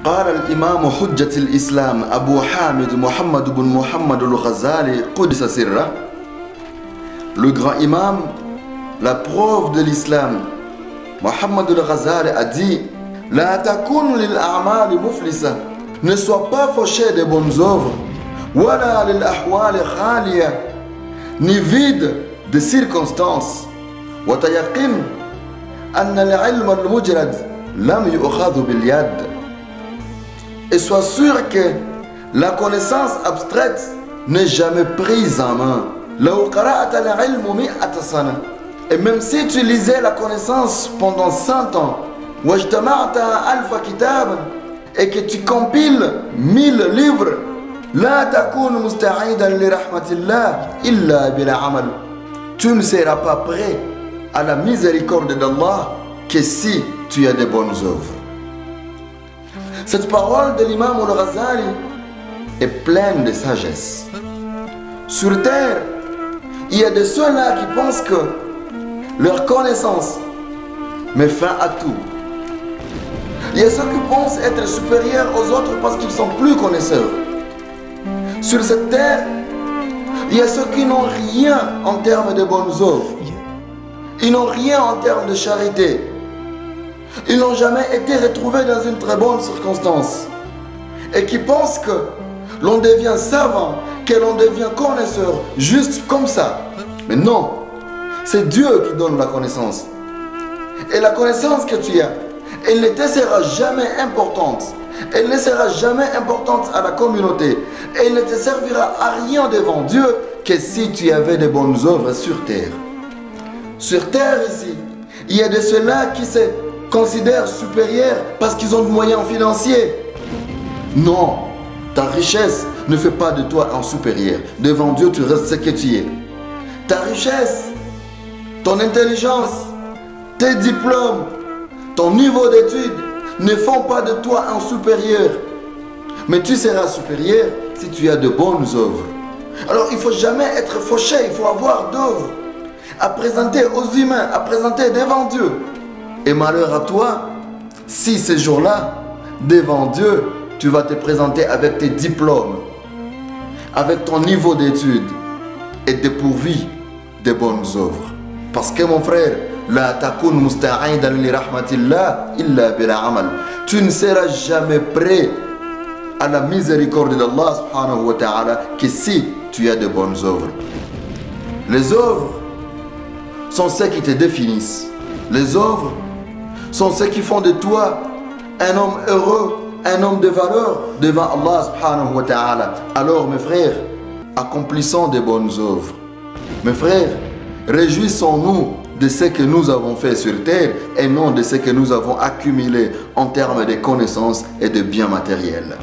قال الإمام حجة الإسلام أبو حامد محمد بن محمد الغزالي قدس سره, le grand imam, la preuve de l'islam, Mohammed al-Ghazali a dit: La takun lil a'mal muflisa, ne sois pas fauché des bonnes œuvres, wala lil ahwal khaliya, ni vide de circonstances, wa tayaqin anna al-ilm al-mujrad lam yu'khadhu bil yad. Et sois sûr que la connaissance abstraite n'est jamais prise en main. Et même si tu lisais la connaissance pendant 100 ans, et que tu compiles 1000 livres, tu ne seras pas prêt à la miséricorde d'Allah que si tu as de bonnes œuvres. Cette parole de l'imam al-Ghazali est pleine de sagesse. Sur terre, il y a de ceux-là qui pensent que leur connaissance met fin à tout. Il y a ceux qui pensent être supérieurs aux autres parce qu'ils sont plus connaisseurs. Sur cette terre, il y a ceux qui n'ont rien en termes de bonnes œuvres. Ils n'ont rien en termes de charité. Ils n'ont jamais été retrouvés dans une très bonne circonstance. Et qui pensent que l'on devient savant, que l'on devient connaisseur, juste comme ça. Mais non, c'est Dieu qui donne la connaissance. Et la connaissance que tu as, elle ne te sera jamais importante. Elle ne sera jamais importante à la communauté. Elle ne te servira à rien devant Dieu que si tu avais de bonnes œuvres sur terre. Sur terre ici, il y a de ceux-là qui se considèrent supérieurs parce qu'ils ont des moyens financiers. Non, ta richesse ne fait pas de toi un supérieur. Devant Dieu, tu restes ce que tu es. Ta richesse, ton intelligence, tes diplômes, ton niveau d'études ne font pas de toi un supérieur. Mais tu seras supérieur si tu as de bonnes œuvres. Alors il ne faut jamais être fauché, il faut avoir d'œuvres à présenter aux humains, à présenter devant Dieu. Et malheur à toi, si ce jour-là, devant Dieu, tu vas te présenter avec tes diplômes, avec ton niveau d'études et dépourvu de bonnes œuvres. Parce que mon frère, la takun musta'idan li rahmatillah illa bila amal. Tu ne seras jamais prêt à la miséricorde d'Allah subhanahu wa ta'ala que si tu as de bonnes œuvres. Les œuvres sont celles qui te définissent. Les œuvres sont ceux qui font de toi un homme heureux, un homme de valeur devant Allah subhanahu wa ta'ala. Alors mes frères, accomplissons de bonnes œuvres. Mes frères, réjouissons-nous de ce que nous avons fait sur terre et non de ce que nous avons accumulé en termes de connaissances et de biens matériels.